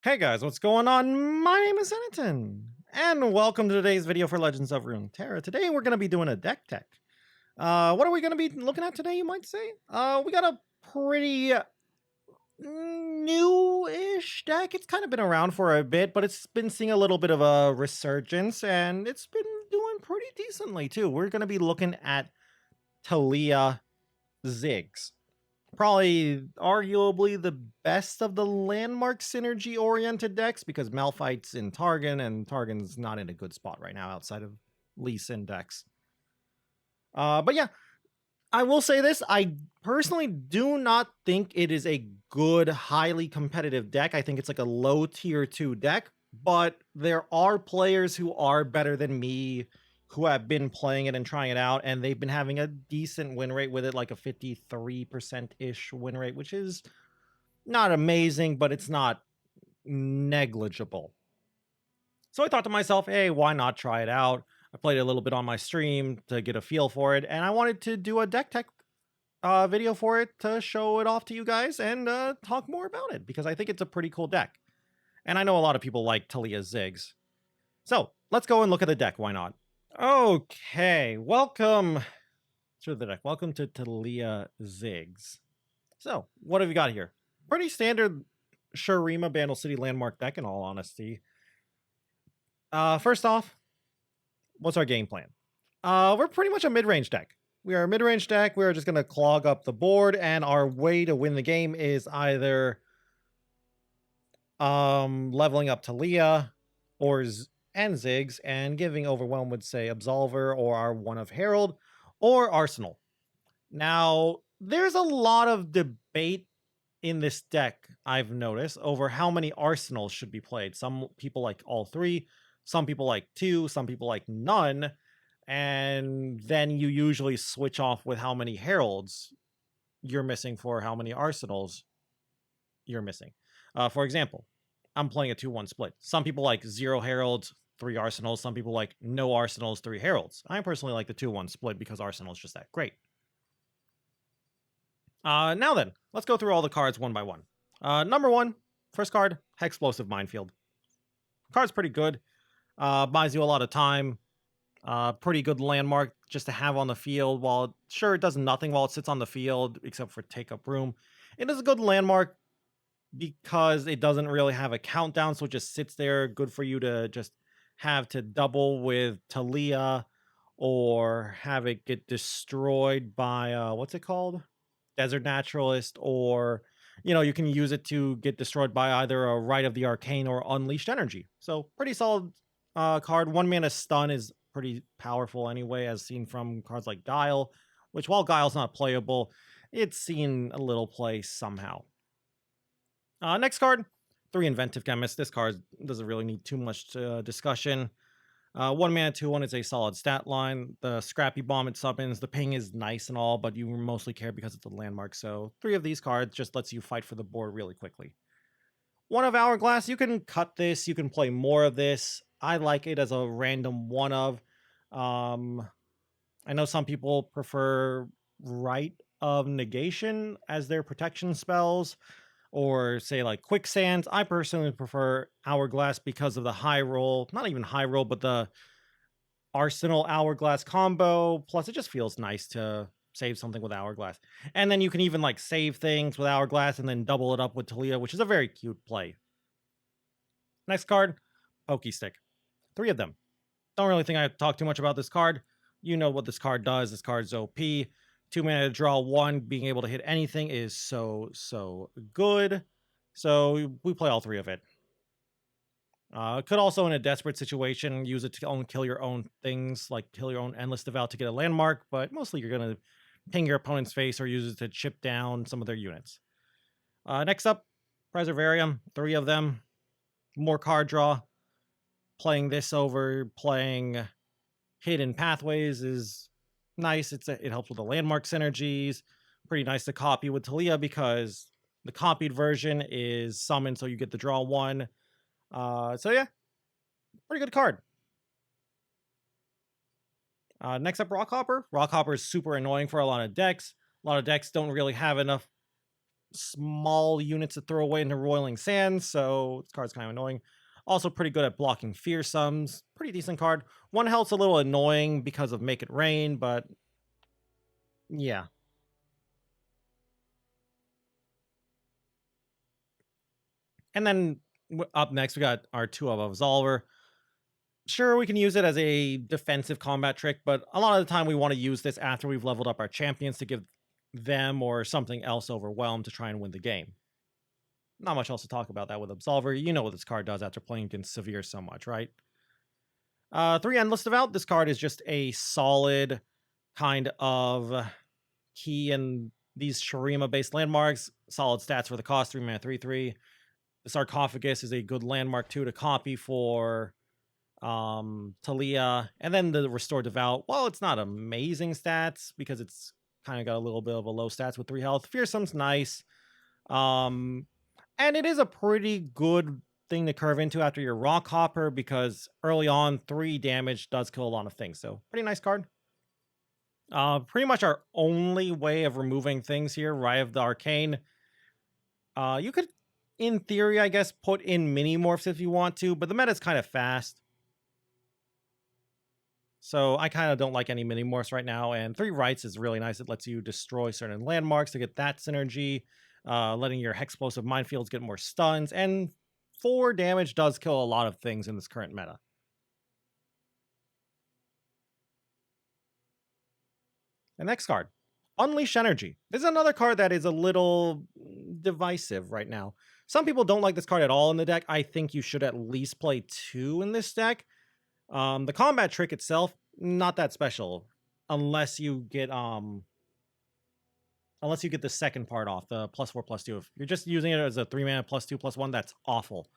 Hey guys, what's going on? My name is Zenaton, and welcome to today's video for Legends of Runeterra. Today we're going to be doing a deck tech. What are we going to be looking at today, you might say? We got a pretty new-ish deck. It's kind of been around for a bit, but it's been seeing a little bit of a resurgence, and it's been doing pretty decently too. We're going to be looking at Taliyah Ziggs. Probably arguably the best of the landmark synergy oriented decks because Malphite's in Targon and Targon's not in a good spot right now outside of Lee Sin decks. But yeah, I will say this. I personally do not think it is a good, highly competitive deck. I think it's like a low tier 2 deck, but there are players who are better than me who have been playing it and trying it out, and they've been having a decent win rate with it, like a 53%-ish win rate, which is not amazing, but it's not negligible. So I thought to myself, hey, why not try it out? I played it a little bit on my stream to get a feel for it, and I wanted to do a deck tech video for it to show it off to you guys and talk more about it because I think it's a pretty cool deck. And I know a lot of people like Taliyah Ziggs. So let's go and look at the deck. Why not? Okay, welcome to the deck. Welcome to Taliyah Ziggs. So, what have you got here? Pretty standard Shurima Bandle City landmark deck, in all honesty. First off, what's our game plan? We're pretty much a mid-range deck. We are a mid-range deck. We're just going to clog up the board, and our way to win the game is either leveling up Taliyah or Ziggs and giving Overwhelm would say Absolver or our one of Herald or Arsenal. Now, there's a lot of debate in this deck, I've noticed, over how many Arsenals should be played. Some people like all three, some people like two, some people like none, and then you usually switch off with how many Heralds you're missing for how many Arsenals you're missing. For example, I'm playing a 2-1 split. Some people like 0 Heralds, 3 Arsenals. Some people like no Arsenals, 3 Heralds. I personally like the 2-1 split because Arsenal is just that great. Now then, let's go through all the cards one by one. Number one, first card, Hexplosive Minefield. Card's pretty good. Buys you a lot of time. Pretty good landmark just to have on the field. While sure, it does nothing while it sits on the field except for take up room. It is a good landmark because it doesn't really have a countdown, so it just sits there. Good for you to just have to double with Taliyah or have it get destroyed by what's it called? Desert Naturalist, or you can use it to get destroyed by either a Rite of the Arcane or Unleashed Energy. So pretty solid card. 1 mana stun is pretty powerful anyway, as seen from cards like Guile, which while Guile's not playable, it's seen a little play somehow. Next card, 3 Inventive Chemist. This card doesn't really need too much discussion. 1 mana, 2-1 is a solid stat line. The Scrappy Bomb it summons. The ping is nice and all, but you mostly care because it's a landmark. So 3 of these cards just lets you fight for the board really quickly. 1 of Hourglass, you can cut this. You can play more of this. I like it as a random 1 of. I know some people prefer Rite of Negation as their protection spells, or say like Quicksands. I personally prefer Hourglass because of the high roll, not even high roll, but the Arsenal Hourglass combo. Plus, it just feels nice to save something with Hourglass. And then you can even like save things with Hourglass and then double it up with Taliyah, which is a very cute play. Next card, Pokey Stick. 3 of them. Don't really think I have to talk too much about this card. You know what this card does. This card's OP. 2 mana to draw 1, being able to hit anything is so good. So we play all 3 of it. Could also, in a desperate situation, use it to kill your own things, like kill your own Endless Devout to get a landmark, but mostly you're going to ping your opponent's face or use it to chip down some of their units. Next up, Preservarium, 3 of them. More card draw. Playing this over playing Hidden Pathways is nice. It helps with the landmark synergies. Pretty nice to copy with Taliyah because the copied version is summoned, so you get the draw 1. So yeah, pretty good card. Next up, Rockhopper. Rockhopper is super annoying for a lot of decks. A lot of decks don't really have enough small units to throw away into Roiling Sands, so this card's kind of annoying. Also pretty good at blocking Fearsomes. Pretty decent card. One health's a little annoying because of Make It Rain, but yeah. And then up next, we got our 2 of Absolver. Sure, we can use it as a defensive combat trick, but a lot of the time we want to use this after we've leveled up our champions to give them or something else overwhelmed to try and win the game. Not much else to talk about that with Absolver. You know what this card does after playing against Severe so much, right? 3 Endless Devout. This card is just a solid kind of key in these Shurima-based landmarks. Solid stats for the cost, 3 mana, 3/3. The Sarcophagus is a good landmark too to copy for Taliyah. And then the Restore Devout. Well, it's not amazing stats because it's kind of got a little bit of a low stats with 3 health. Fearsome's nice. And it is a pretty good thing to curve into after your Rock Hopper because early on, 3 damage does kill a lot of things. So pretty nice card. Pretty much our only way of removing things here, Riot of the Arcane. You could, in theory, I guess, put in mini morphs if you want to, but the meta's kind of fast. So I kind of don't like any mini morphs right now, and 3 Rights is really nice. It lets you destroy certain landmarks to get that synergy, letting your Hexplosive Minefields get more stuns, and 4 damage does kill a lot of things in this current meta. The next card, Unleash Energy. This is another card that is a little divisive right now. Some people don't like this card at all in the deck. I think you should at least play 2 in this deck. The combat trick itself, not that special, unless you get the second part off, the +4/+2. If you're just using it as a 3 mana +2/+1, that's awful.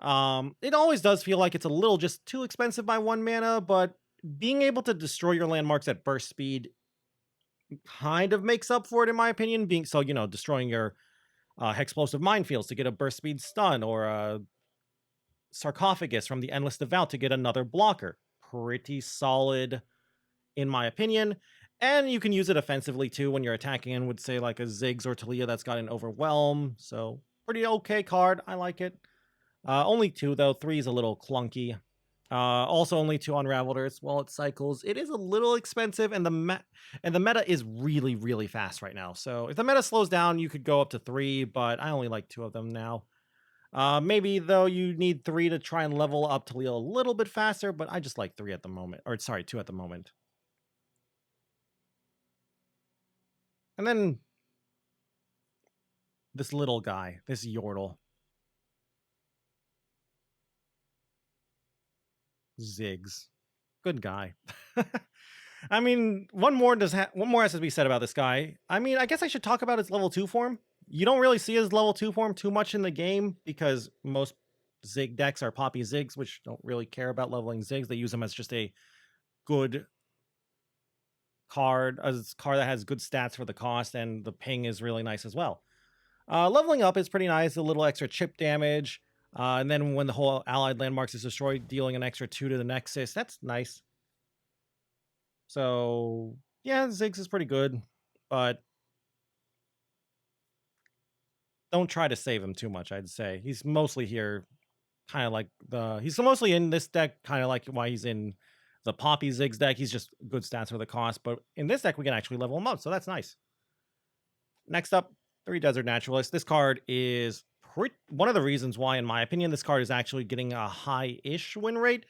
It always does feel like it's a little just too expensive by 1 mana, but being able to destroy your landmarks at burst speed kind of makes up for it, in my opinion. Destroying your Hexplosive Minefields to get a burst speed stun, or a Sarcophagus from the Endless Devout to get another blocker. Pretty solid, in my opinion. And you can use it offensively too when you're attacking in with, say, like a Ziggs or Taliyah that's got an Overwhelm. So pretty okay card. I like it. Only 2 though. 3 is a little clunky. Also only 2 Unraveled Earths while it cycles. It is a little expensive, and the meta is really, really fast right now. So if the meta slows down, you could go up to 3, but I only like 2 of them now. Maybe, though, you need 3 to try and level up Taliyah a little bit faster, but I just like 3 at the moment. Or, sorry, 2 at the moment. And then this little guy, this Yordle. Ziggs. Good guy. I mean, one more has to be said about this guy. I mean, I guess I should talk about his level 2 form. You don't really see his level 2 form too much in the game because most Zig decks are Poppy Ziggs, which don't really care about leveling Ziggs. They use them as just a good card, a card that has good stats for the cost, and the ping is really nice as well. Leveling up is pretty nice, a little extra chip damage. And then when the whole allied landmarks is destroyed, dealing an extra 2 to the Nexus. That's nice. So, yeah, Ziggs is pretty good, but don't try to save him too much, I'd say. He's mostly here, kind of like he's mostly in this deck, kind of like why he's in the Poppy Ziggs deck. He's just good stats for the cost, but in this deck, we can actually level him up, so that's nice. Next up, 3 Desert Naturalist. This card is one of the reasons why, in my opinion, this card is actually getting a high-ish win rate.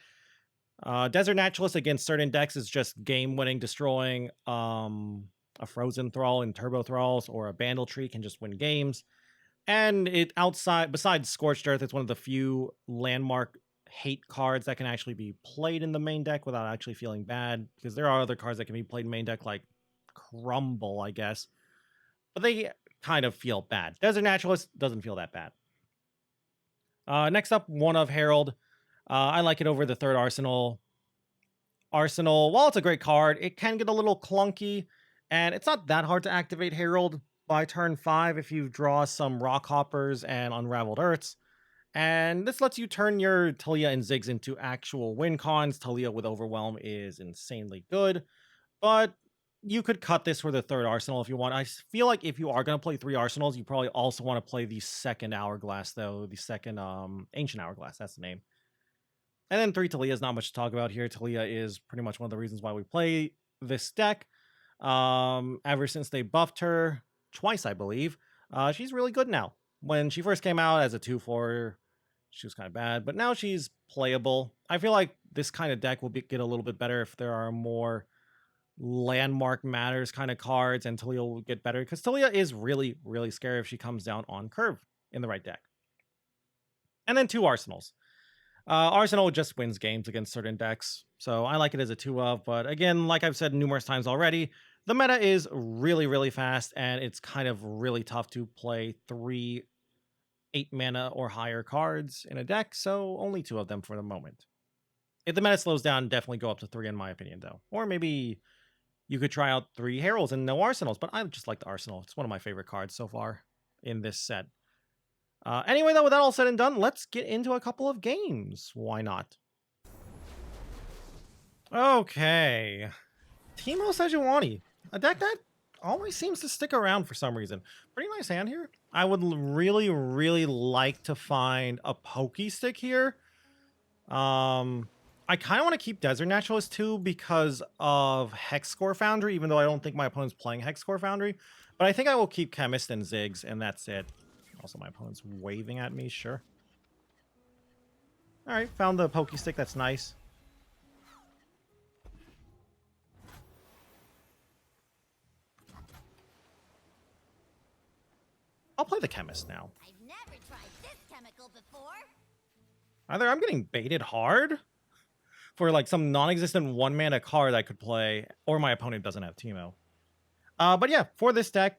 Desert Naturalist against certain decks is just game-winning, destroying a Frozen Thrall in Turbo Thralls, or a Bandle Tree can just win games. And besides Scorched Earth, it's one of the few landmark hate cards that can actually be played in the main deck without actually feeling bad, because there are other cards that can be played in main deck, like Crumble, I guess. But they kind of feel bad. Desert Naturalist doesn't feel that bad. Next up, One of Herald. I like it over the 3rd Arsenal. Arsenal, while it's a great card, it can get a little clunky, and it's not that hard to activate Herald by turn 5 if you draw some Rock Hoppers and Unraveled Earths. And this lets you turn your Taliyah and Ziggs into actual win cons. Taliyah with Overwhelm is insanely good, but you could cut this for the third arsenal if you want. I feel like if you are going to play 3 arsenals, you probably also want to play the second hourglass, though. The second ancient hourglass, that's the name. And then 3 Taliyah is not much to talk about here. Taliyah is pretty much one of the reasons why we play this deck. Ever since they buffed her twice, I believe, she's really good now. When she first came out as a 2/4, she was kind of bad, but now she's playable. I feel like this kind of deck will get a little bit better if there are more landmark matters kind of cards, and Taliyah will get better because Taliyah is really, really scary if she comes down on curve in the right deck. And then 2 arsenals. Arsenal just wins games against certain decks, so I like it as a 2 of, but again, like I've said numerous times already, the meta is really, really fast, and it's kind of really tough to play 3 8 mana or higher cards in a deck, so only 2 of them for the moment. If the meta slows down, definitely go up to 3 in my opinion, though. Or maybe you could try out 3 heralds and no arsenals, but I just like the arsenal. It's one of my favorite cards so far in this set. Anyway, though, with that all said and done, let's get into a couple of games. Why not? Okay. Teemo Sejuani. A deck that always seems to stick around for some reason. Pretty nice hand here. I would really, really like to find a pokey stick here. I kind of want to keep Desert Naturalist too because of Hexcore Foundry, even though I don't think my opponent's playing Hexcore Foundry. But I think I will keep Chemist and Ziggs, and that's it. Also, my opponent's waving at me, sure. Alright, found the pokey stick, that's nice. I'll play the Chemist now. I've never tried this chemical before. Either I'm getting baited hard for like some non-existent 1 mana card I could play, or my opponent doesn't have Teemo. But yeah, for this deck,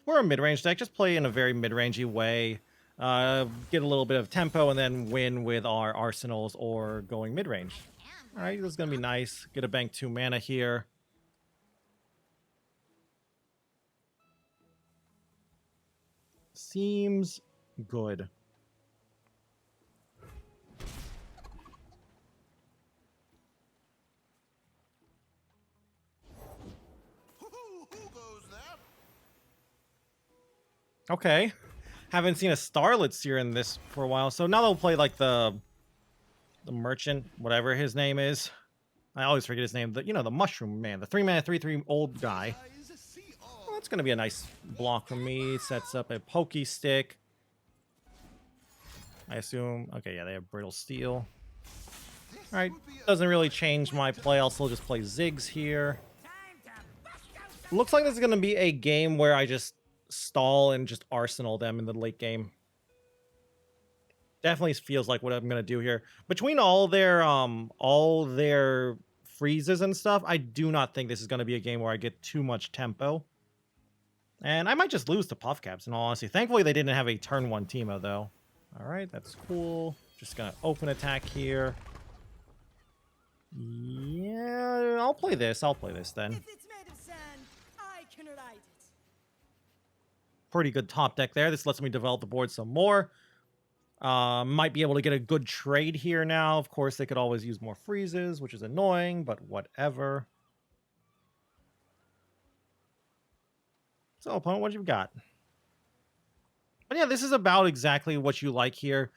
we're a mid-range deck. Just play in a very mid-rangey way. Get a little bit of tempo and then win with our arsenals or going mid-range. All right, this is going to be nice. Get a bank 2 mana here. Seems good. Okay. Haven't seen a Starlit Seer in this for a while, so now they'll play like the merchant, whatever his name is. I always forget his name. The mushroom man, the 3 mana 3/3 old guy. Well, that's gonna be a nice block for me. Sets up a pokey stick. I assume. Okay, yeah, they have brittle steel. All right, doesn't really change my play. I'll still just play Ziggs here. Looks like this is gonna be a game where I just stall and just arsenal them in the late game. Definitely feels like what I'm gonna do here. Between all their freezes and stuff, I do not think this is gonna be a game where I get too much tempo. And I might just lose to Puff Caps in all honesty. Thankfully they didn't have a turn 1 Teemo though. Alright, that's cool. Just gonna open attack here. Yeah, I'll play this. I'll play this then. If it's made of sand, I can ride it. Pretty good top deck there. This lets me develop the board some more. Might be able to get a good trade here now. Of course, they could always use more freezes, which is annoying, but whatever. So, opponent, what you got? But yeah, this is about exactly what you like here.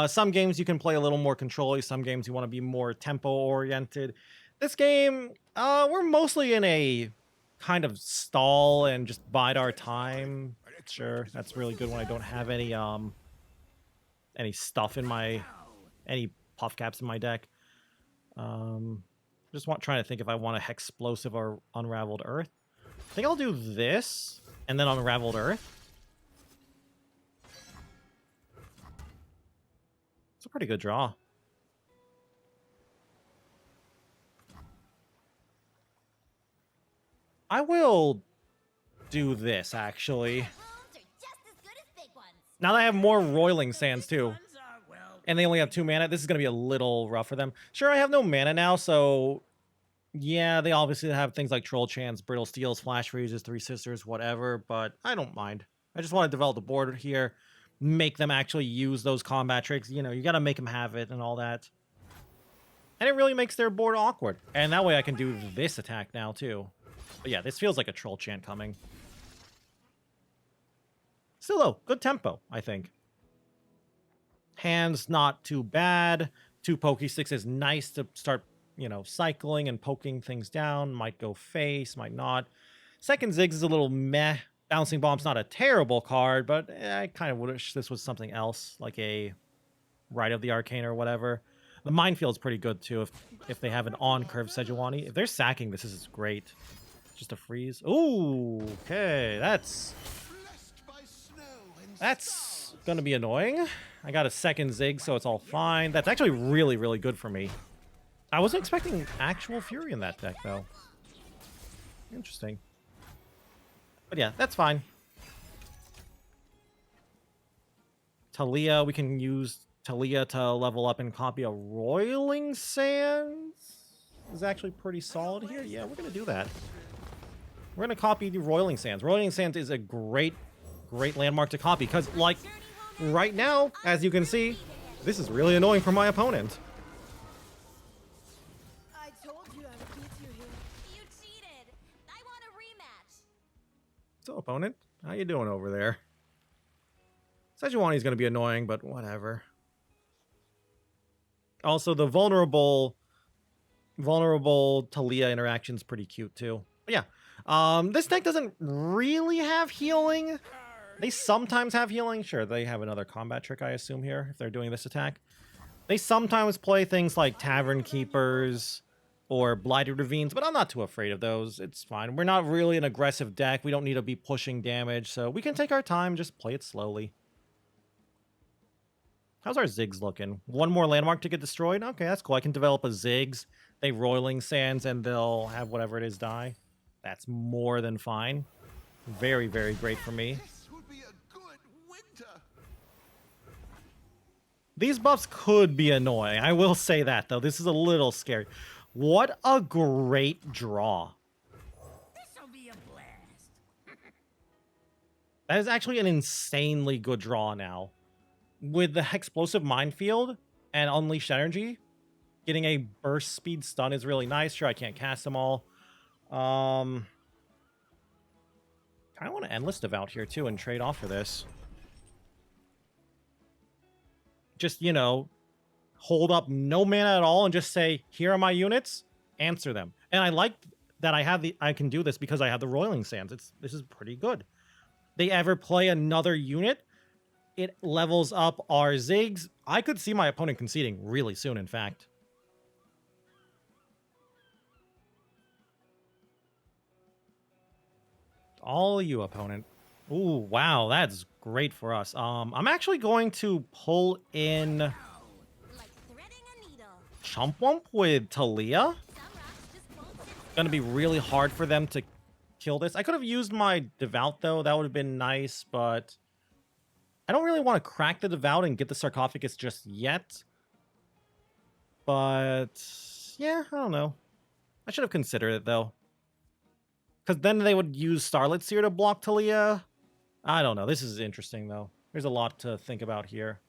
Some games you can play a little more control-y. Some games you want to be more tempo-oriented. This game, we're mostly in a kind of stall and just bide our time. Sure, that's really good when I don't have any stuff in any Puff Caps in my deck. Trying to think if I want a Hexplosive or Unraveled Earth. I think I'll do this and then Unraveled Earth. It's a pretty good draw. I will do this, actually. Now that I have more Roiling Sands, too. And they only have 2 mana, this is going to be a little rough for them. Sure, I have no mana now, so... Yeah, they obviously have things like Troll Chants, Brittle Steels, Flash Freezes, 3 Sisters, whatever, but I don't mind. I just want to develop the board here, make them actually use those combat tricks. You know, you got to make them have it and all that. And it really makes their board awkward. And that way I can do this attack now, too. But yeah, this feels like a troll chant coming. Still though, good tempo, I think. Hands not too bad. 2 Pokesticks is nice to start, you know, cycling and poking things down. Might go face, might not. Second Ziggs is a little meh. Bouncing Bomb's not a terrible card, but I kind of wish this was something else, like a Rite of the Arcane or whatever. The Minefield's pretty good too if they have an on-curve Sejuani. If they're sacking this is great. Just a freeze. Ooh, okay, that's gonna be annoying. I got a second Zig, so it's all fine. That's actually really, really good for me. I wasn't expecting actual Fury in that deck, though. Interesting. But yeah, that's fine. Taliyah, we can use Taliyah to level up and copy a Roiling Sands. Is actually pretty solid here. Yeah, we're going to do that. We're going to copy the Roiling Sands. Roiling Sands is a great landmark to copy because, like, right now, as you can see, this is really annoying for my opponent. I told you I would beat you here. You cheated. I want a rematch. So, opponent, how you doing over there? Sejuani's going to be annoying, but whatever. Also, the vulnerable Taliyah interaction's pretty cute, too. But yeah, this deck doesn't really have healing. They sometimes have healing. Sure, they have another combat trick, I assume, here, if they're doing this attack. They sometimes play things like Tavern Keepers or Blighted Ravines, but I'm not too afraid of those. It's fine. We're not really an aggressive deck. We don't need to be pushing damage, so we can take our time, just play it slowly. How's our Ziggs looking? One more landmark to get destroyed? Okay, that's cool. I can develop a Ziggs. They Roiling Sands, and they'll have whatever it is die. That's more than fine. Very, very great for me. This would be a good winter. These buffs could be annoying. I will say that, though. This is a little scary. What a great draw. This'll be a blast. That is actually an insanely good draw now. With the Explosive Minefield and Unleashed Energy, getting a burst speed stun is really nice. Sure, I can't cast them all. I kind of want to Endless Devout here, too, and trade off for this. Just, you know, hold up no mana at all and just say, here are my units, answer them. And I like that I can do this because I have the Roiling Sands. This is pretty good. They ever play another unit, it levels up our Ziggs. I could see my opponent conceding really soon, in fact. All you, opponent. Ooh, wow, that's great for us. I'm actually going to pull in Like threading a needle. Chumpwump with Taliyah. Some rocks just won't sit. Gonna be really hard for them to kill this. I could have used my Devout, though. That would have been nice, but I don't really want to crack the Devout and get the Sarcophagus just yet. But yeah, I don't know. I should have considered it, though. Because then they would use Starlit Seer to block Taliyah. I don't know. This is interesting, though. There's a lot to think about here.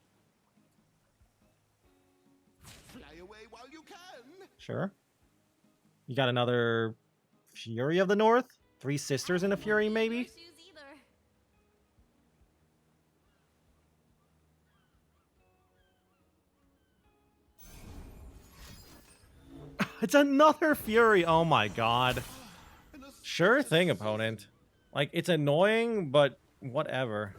Fly away while you can. Sure. You got another Fury of the North? 3 Sisters in a Fury, maybe? Shoes either. It's another Fury. Oh my god. Sure thing, opponent. Like, it's annoying, but whatever.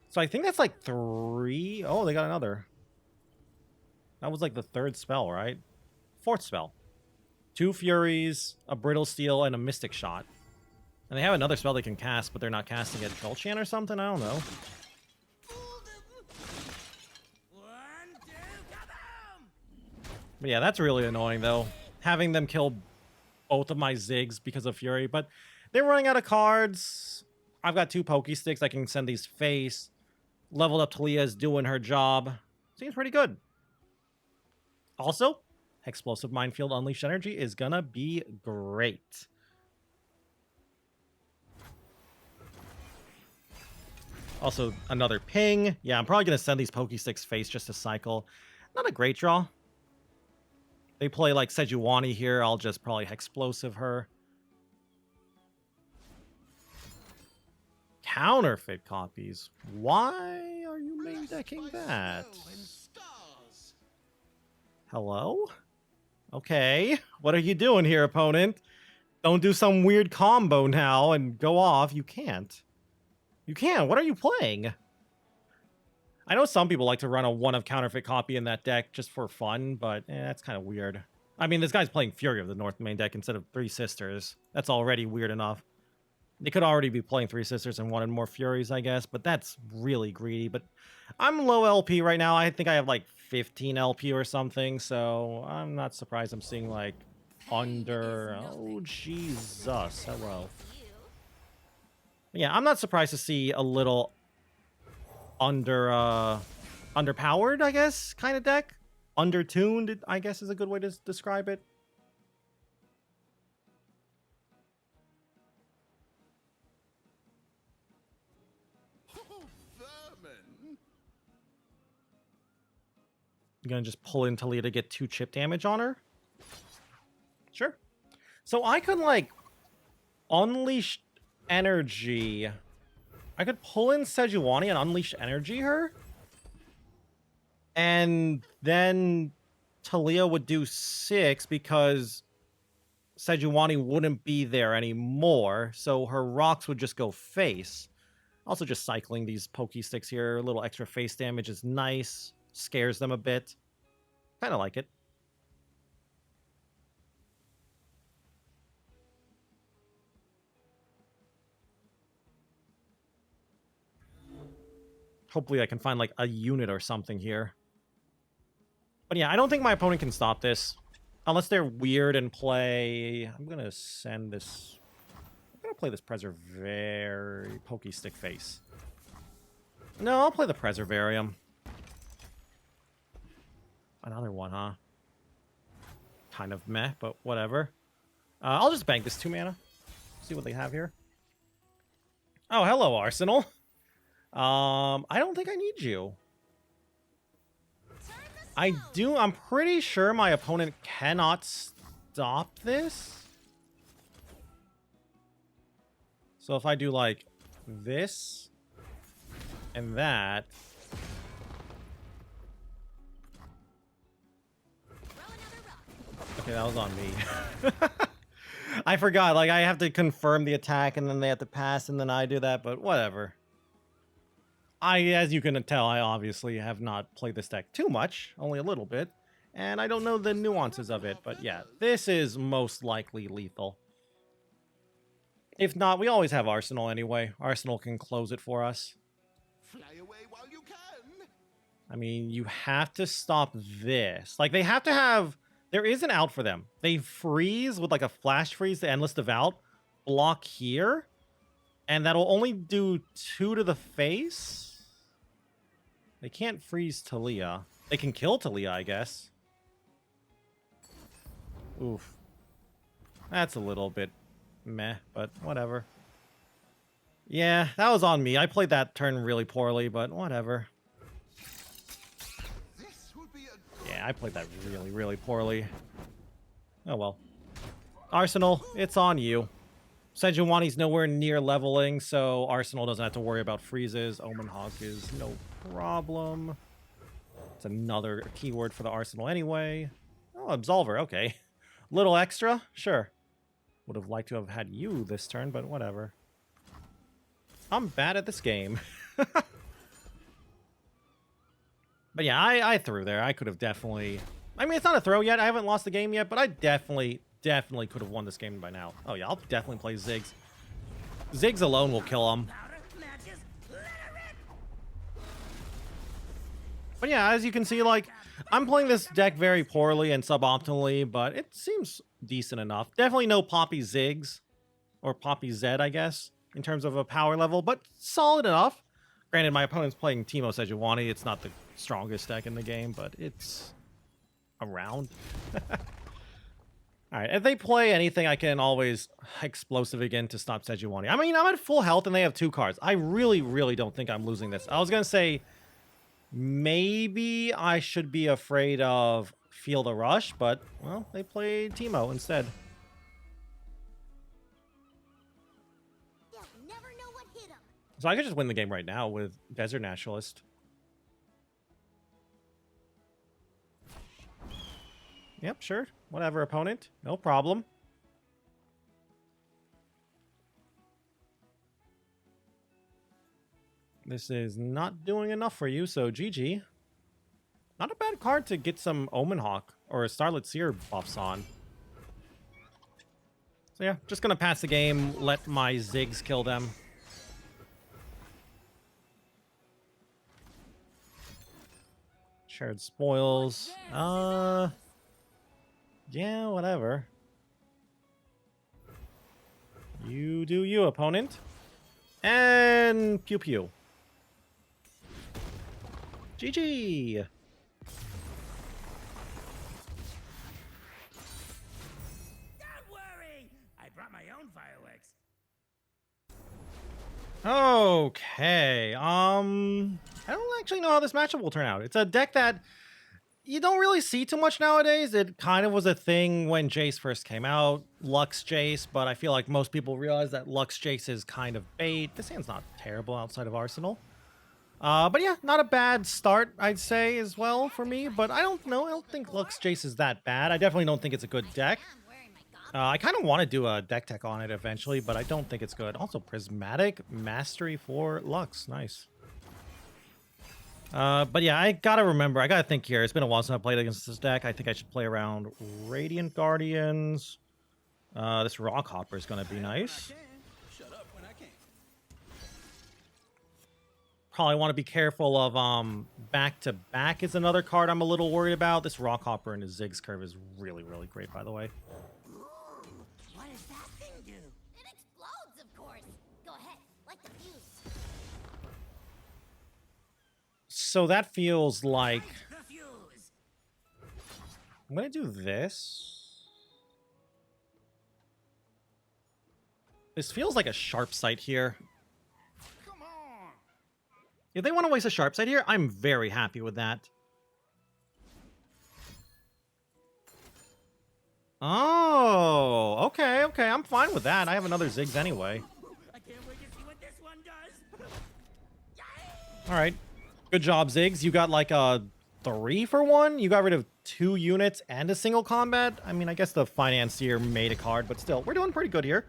So I think that's like 3. Oh, they got another. That was like the 3rd spell, right? 4th spell. 2 Furies, a Brittle Steel, and a Mystic Shot. And they have another spell they can cast, but they're not casting it. Troll Chant or something? I don't know. But yeah, that's really annoying, though. Having them kill both of my Ziggs because of Fury. But they're running out of cards. I've got 2 Pokesticks. I can send these face. Leveled up Taliyah is doing her job. Seems pretty good. Also, Explosive Minefield Unleashed Energy is gonna be great. Also, another ping. Yeah, I'm probably gonna send these Pokesticks face just to cycle. Not a great draw. They play like Sejuani here. I'll just probably Explosive her. Counterfeit copies. Why are you main decking that? Hello? Okay. What are you doing here, opponent? Don't do some weird combo now and go off. You can't. You can't. What are you playing? I know some people like to run a one of counterfeit copy in that deck just for fun, but that's kind of weird. I mean, this guy's playing Fury of the North main deck instead of Three Sisters. That's already weird enough. They could already be playing Three Sisters and wanted more Furies, I guess, but that's really greedy. But I'm low LP right now. I think I have like 15 LP or something, so I'm not surprised I'm seeing like under... Oh, Jesus. Hello. Yeah, I'm not surprised to see a little underpowered, I guess, kind of deck. Undertuned, I guess, is a good way to describe it. You're gonna just pull in Taliyah to get 2 chip damage on her? Sure. So I could, like, unleash energy. I could pull in Sejuani and unleash energy her. And then Taliyah would do 6 because Sejuani wouldn't be there anymore. So her rocks would just go face. Also just cycling these pokey sticks here. A little extra face damage is nice. Scares them a bit. Kind of like it. Hopefully I can find like a unit or something here. But yeah, I don't think my opponent can stop this. Unless they're weird and play... I'm going to send this... I'm going to play this Preservary Pokey Stick face. No, I'll play the Preservarium. Another one, huh? Kind of meh, but whatever. I'll just bank this 2 mana. See what they have here. Oh, hello, Arsenal. I don't think I need you. I'm pretty sure my opponent cannot stop this. So if I do like this and that. Okay, that was on me. I forgot, like I have to confirm the attack and then they have to pass and then I do that, but whatever. As you can tell, I obviously have not played this deck too much, only a little bit, and I don't know the nuances of it, but yeah, this is most likely lethal. If not, we always have Arsenal anyway. Arsenal can close it for us. Fly away while you can. I mean, you have to stop this. Like, they have to have... There is an out for them. They freeze with like a flash freeze to Endless Devout, block here, and that'll only do 2 to the face. They can't freeze Taliyah. They can kill Taliyah, I guess. Oof. That's a little bit meh, but whatever. Yeah, that was on me. I played that turn really poorly, but whatever. Yeah, I played that really, really poorly. Oh well. Arsenal, it's on you. Sejuani's nowhere near leveling, so Arsenal doesn't have to worry about freezes. Omen Hawk is no problem. It's another keyword for the Arsenal anyway. Oh, Absolver, okay. Little extra? Sure. Would have liked to have had you this turn, but whatever. I'm bad at this game. But yeah, I threw there. I could have definitely... I mean, it's not a throw yet. I haven't lost the game yet, but I definitely could have won this game by now. Oh yeah, I'll definitely play Ziggs. Ziggs alone will kill him. But yeah, as you can see, like, I'm playing this deck very poorly and suboptimally, but it seems decent enough. Definitely no Poppy Ziggs, or Poppy Zed, I guess, in terms of a power level, but solid enough. Granted, my opponent's playing Teemo Sejuani. It's not the strongest deck in the game, but it's around. All right, if they play anything, I can always explosive again to stop Sejuani. I mean, I'm at full health and they have 2 cards. I really, really don't think I'm losing this. I was going to say maybe I should be afraid of Feel the Rush, but, well, they played Teemo instead. So I could just win the game right now with Desert Naturalist. Yep, sure. Whatever, opponent. No problem. This is not doing enough for you, so GG. Not a bad card to get some Omen Hawk or a Starlit Seer buffs on. So yeah, just gonna pass the game, let my Ziggs kill them. Shared spoils. Yeah, whatever. You do you, opponent. And pew pew. GG. Don't worry! I brought my own fireworks. Okay. I don't actually know how this matchup will turn out. It's a deck that you don't really see too much nowadays. It kind of was a thing when Jayce first came out, Lux Jayce, but I feel like most people realize that Lux Jayce is kind of bait. This hand's not terrible outside of Arsenal. But yeah, not a bad start, I'd say, as well for me. But I don't know. I don't think Lux Jayce is that bad. I definitely don't think it's a good deck. I'm wearing my goggles. I kind of want to do a deck tech on it eventually, but I don't think it's good. Also, Prismatic Mastery for Lux. Nice. But yeah, I gotta remember, I gotta think here. It's been a while since I played against this deck. I think I should play around Radiant Guardians. This Rock Hopper is gonna be nice. Shut up when I can. Probably want to be careful of back to back is another card I'm a little worried about. This Rock Hopper and his Ziggs curve is really, really great, by the way. What does that thing do? It explodes, of course. Go ahead, like the fuse. So that feels like The fuse! I'm gonna do this. This feels like a sharp sight here. Come on. If they want to waste a sharp sight here, I'm very happy with that. Oh, okay, okay. I'm fine with that. I have another Ziggs anyway. I can't wait to see what this one does. All right. Good job, Ziggs. You got like a 3 for 1. You got rid of 2 units and a single combat. I mean, I guess the Financier made a card, but still, we're doing pretty good here.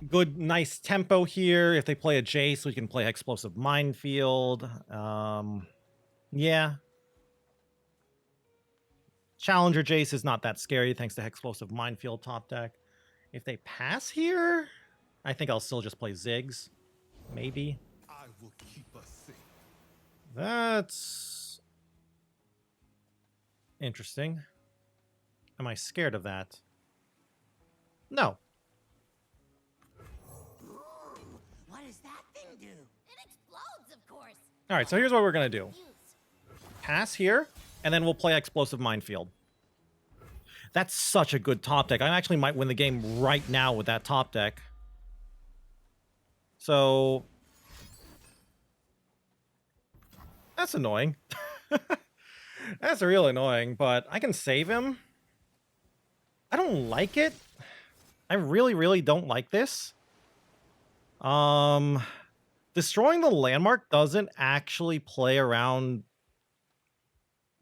Good, nice tempo here. If they play a Jayce, we can play Explosive Minefield. Yeah. Challenger Jayce is not that scary thanks to Explosive Minefield top deck. If they pass here, I think I'll still just play Ziggs. Maybe. I will keep us safe. That's interesting. Am I scared of that? No. What does that thing do? It explodes, of course. All right, so here's what we're going to do. Fuse. Pass here, and then we'll play Explosive Minefield. That's such a good top deck. I actually might win the game right now with that top deck. So that's annoying. That's real annoying, but I can save him. I don't like it. I really, really don't like this. Destroying the landmark doesn't actually play around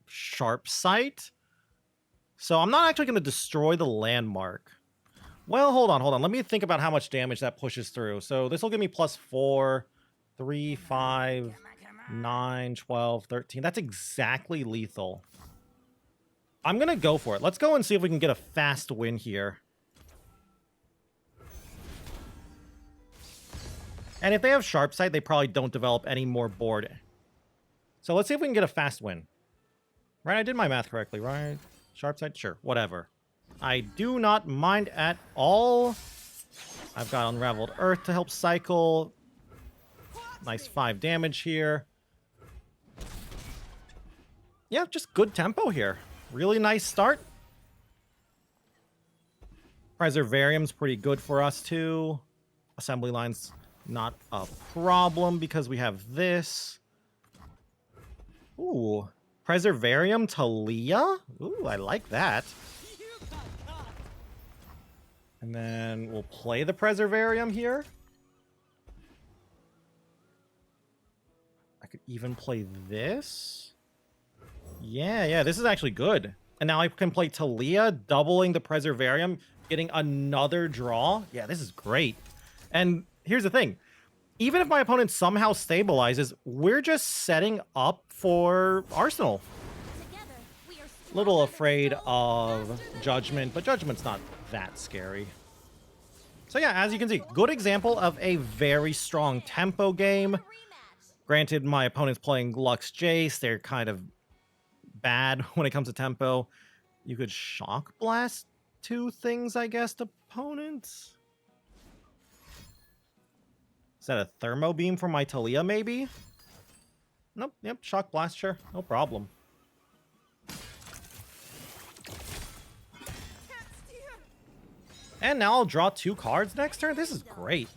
sharp sight. So I'm not actually going to destroy the landmark. Well, hold on. Let me think about how much damage that pushes through. So this will give me +4, 3, 5, 9, 12, 13. That's exactly lethal. I'm going to go for it. Let's go and see if we can get a fast win here. And if they have sharp sight, they probably don't develop any more board. So let's see if we can get a fast win. Right, I did my math correctly, right? Sharp sight? Sure, whatever. I do not mind at all. I've got Unraveled Earth to help cycle. Nice 5 damage here. Yeah, just good tempo here. Really nice start. Preservarium's pretty good for us too. Assembly line's not a problem because we have this. Ooh. Preservarium Taliyah? Ooh, I like that. And then we'll play the Preservarium here. could even play this. Yeah, this is actually good. And now I can play Taliyah, doubling the Preservarium, getting another draw. Yeah, this is great. And here's the thing. Even if my opponent somehow stabilizes, we're just setting up for Arsenal. Together, we are Little stronger than afraid stone, of faster than Judgment, but Judgment's not that scary. So yeah, as you can see, good example of a very strong tempo game. a rematch. Granted, my opponent's playing Lux Jayce. They're kind of bad when it comes to tempo. You could Shock Blast two things, I guess, opponents. Is that a Thermo Beam for my Taliyah, maybe? Nope, yep, Shock Blast, sure, no problem. And now I'll draw 2 cards next turn? This is great.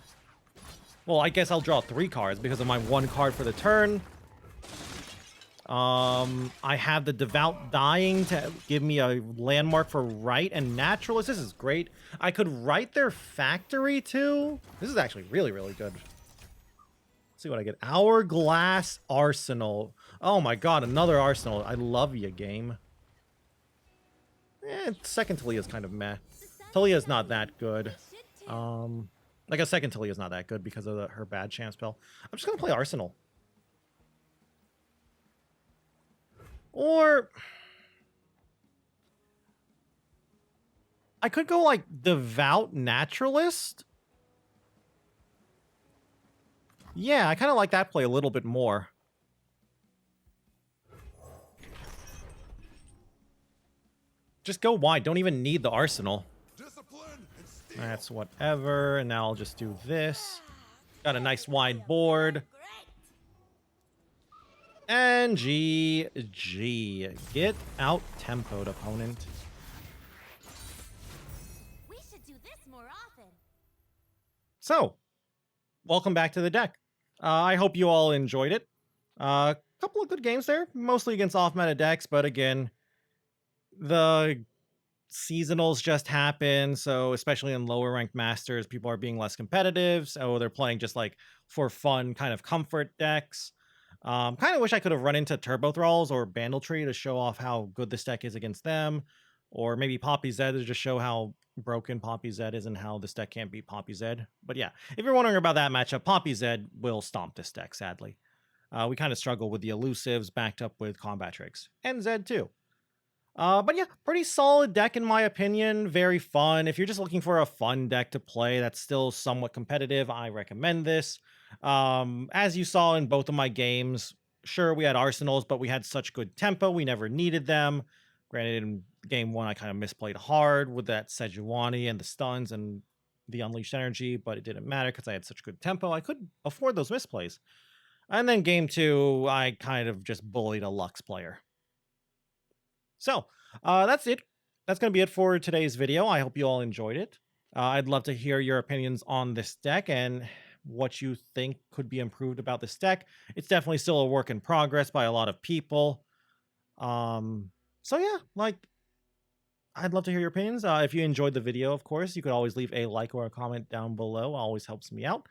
Well, I guess I'll draw 3 cards because of my 1 card for the turn. I have the Devout Dying to give me a landmark for Right and Naturalist. This is great. I could write their factory too. This is actually really, really good. Let's see what I get. Hourglass Arsenal. Oh my god, another Arsenal. I love you, game. Second Taliyah is kind of meh. Taliyah is not that good. Like a second Taliyah is not that good because of her bad chance spell. I'm just gonna play Arsenal. Or I could go like Devout Naturalist. Yeah, I kind of like that play a little bit more. Just go wide. Don't even need the Arsenal. Discipline and steel. That's whatever. And now I'll just do this. Got a nice wide board. Great. And GG. Get out tempoed, opponent. We should do this more often. So, welcome back to the deck. I hope you all enjoyed it. A couple of good games there, mostly against off-meta decks, but again, the seasonals just happened, so especially in lower ranked masters, people are being less competitive, so they're playing just like for fun kind of comfort decks. Kind of wish I could have run into Turbo Thralls or Bandletree to show off how good this deck is against them, or maybe Poppy Zed to just show how broken Poppy Zed is and how this deck can't beat Poppy Zed. But yeah, if you're wondering about that matchup, Poppy Zed will stomp this deck, sadly. We kind of struggle with the elusives backed up with combat tricks, and Zed too. But yeah, pretty solid deck in my opinion. Very fun. If you're just looking for a fun deck to play that's still somewhat competitive, I recommend this. As you saw in both of my games, sure, we had Arsenals, but we had such good tempo, we never needed them. Granted, in game 1, I kind of misplayed hard with that Sejuani and the stuns and the unleashed energy, but it didn't matter because I had such good tempo. I could afford those misplays. And then game 2, I kind of just bullied a Lux player. So, that's it. That's going to be it for today's video. I hope you all enjoyed it. I'd love to hear your opinions on this deck and what you think could be improved about this deck. It's definitely still a work in progress by a lot of people. So yeah, like, I'd love to hear your opinions. If you enjoyed the video, of course, you could always leave a like or a comment down below. Always helps me out.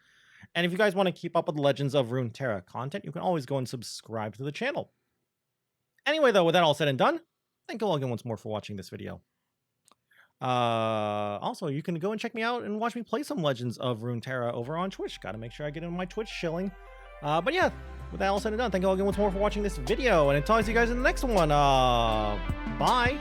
And if you guys want to keep up with the Legends of Runeterra content, you can always go and subscribe to the channel. Anyway, though, with that all said and done, thank you all again once more for watching this video. Also, you can go and check me out and watch me play some Legends of Runeterra over on Twitch. Gotta make sure I get in my Twitch shilling. But yeah, with that all said and done, thank you all again once more for watching this video, and until I see you guys in the next one, bye!